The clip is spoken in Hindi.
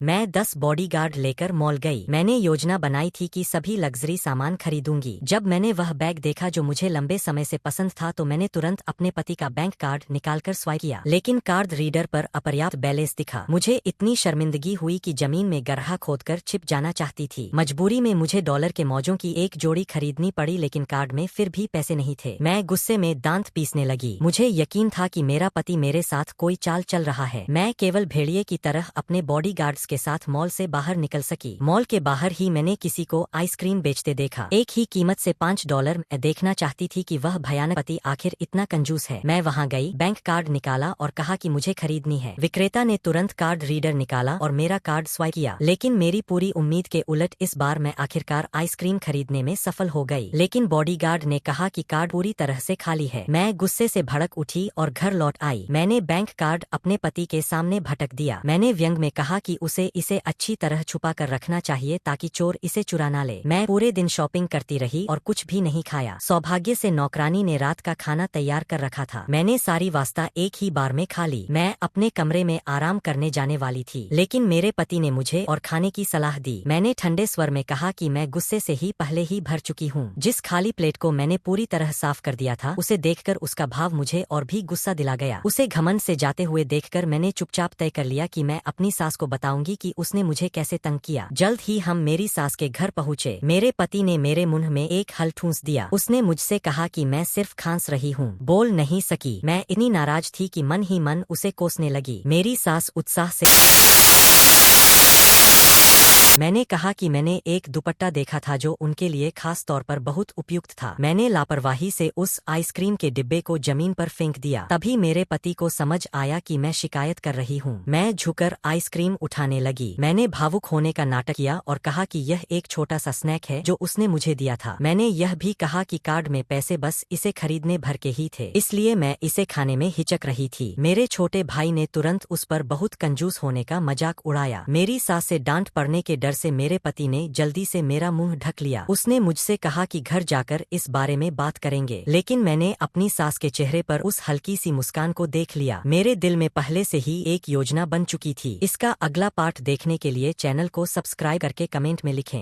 मैं 10 बॉडीगार्ड लेकर मॉल गई। मैंने योजना बनाई थी कि सभी लग्जरी सामान खरीदूंगी। जब मैंने वह बैग देखा जो मुझे लंबे समय से पसंद था तो मैंने तुरंत अपने पति का बैंक कार्ड निकालकर स्वाइप किया, लेकिन कार्ड रीडर पर अपर्याप्त बैलेंस दिखा। मुझे इतनी शर्मिंदगी हुई कि जमीन में गड्ढा खोदकर छिप जाना चाहती थी। मजबूरी में मुझे डॉलर के मौजों की एक जोड़ी खरीदनी पड़ी, लेकिन कार्ड में फिर भी पैसे नहीं थे। मैं गुस्से में दांत पीसने लगी। मुझे यकीन था कि मेरा पति मेरे साथ कोई चाल चल रहा है। मैं केवल भेड़िए की तरह अपने बॉडीगार्ड्स के साथ मॉल से बाहर निकल सकी। मॉल के बाहर ही मैंने किसी को आइसक्रीम बेचते देखा, एक ही कीमत से $5। मैं देखना चाहती थी कि वह भयानक पति आखिर इतना कंजूस है। मैं वहां गई, बैंक कार्ड निकाला और कहा कि मुझे खरीदनी है। विक्रेता ने तुरंत कार्ड रीडर निकाला और मेरा कार्ड स्वाइप किया, लेकिन मेरी पूरी उम्मीद के उलट इस बार मैं आखिरकार आइसक्रीम खरीदने में सफल हो गई। लेकिन बॉडीगार्ड ने कहा कि कार्ड पूरी तरह से खाली है। मैं गुस्से से भड़क उठी और घर लौट आई। मैंने बैंक कार्ड अपने पति के सामने भटक दिया। मैंने व्यंग में कहा कि उसे इसे अच्छी तरह छुपा कर रखना चाहिए ताकि चोर इसे चुरा ना ले। मैं पूरे दिन शॉपिंग करती रही और कुछ भी नहीं खाया। सौभाग्य से नौकरानी ने रात का खाना तैयार कर रखा था। मैंने सारी वास्ता एक ही बार में खा ली। मैं अपने कमरे में आराम करने जाने वाली थी, लेकिन मेरे पति ने मुझे और खाने की सलाह दी। मैंने ठंडे स्वर में कहा कि मैं गुस्से से ही पहले ही भर चुकी हूँ। जिस खाली प्लेट को मैंने पूरी तरह साफ कर दिया था उसे देखकर उसका भाव मुझे और भी गुस्सा दिला गया। उसे घमंड से जाते हुए देखकर मैंने चुपचाप तय कर लिया कि मैं अपनी सास को बताऊंगी कि उसने मुझे कैसे तंग किया। जल्द ही हम मेरी सास के घर पहुँचे। मेरे पति ने मेरे मुंह में एक हल ठूंस दिया। उसने मुझसे कहा कि मैं सिर्फ खांस रही हूँ, बोल नहीं सकी। मैं इतनी नाराज थी कि मन ही मन उसे कोसने लगी। मेरी सास उत्साह से मैंने कहा कि मैंने एक दुपट्टा देखा था जो उनके लिए खास तौर पर बहुत उपयुक्त था। मैंने लापरवाही से उस आइसक्रीम के डिब्बे को जमीन पर फेंक दिया। तभी मेरे पति को समझ आया कि मैं शिकायत कर रही हूँ। मैं झुककर आइसक्रीम उठाने लगी। मैंने भावुक होने का नाटक किया और कहा कि यह एक छोटा सा स्नैक है जो उसने मुझे दिया था। मैंने यह भी कहा कि कार्ड में पैसे बस इसे खरीदने भर के ही थे, इसलिए मैं इसे खाने में हिचक रही थी। मेरे छोटे भाई ने तुरंत उस पर बहुत कंजूस होने का मजाक उड़ाया। मेरी सास से डांट पड़ने के डर से मेरे पति ने जल्दी से मेरा मुंह ढक लिया। उसने मुझसे कहा कि घर जाकर इस बारे में बात करेंगे, लेकिन मैंने अपनी सास के चेहरे पर उस हल्की सी मुस्कान को देख लिया। मेरे दिल में पहले से ही एक योजना बन चुकी थी। इसका अगला पार्ट देखने के लिए चैनल को सब्सक्राइब करके कमेंट में लिखें।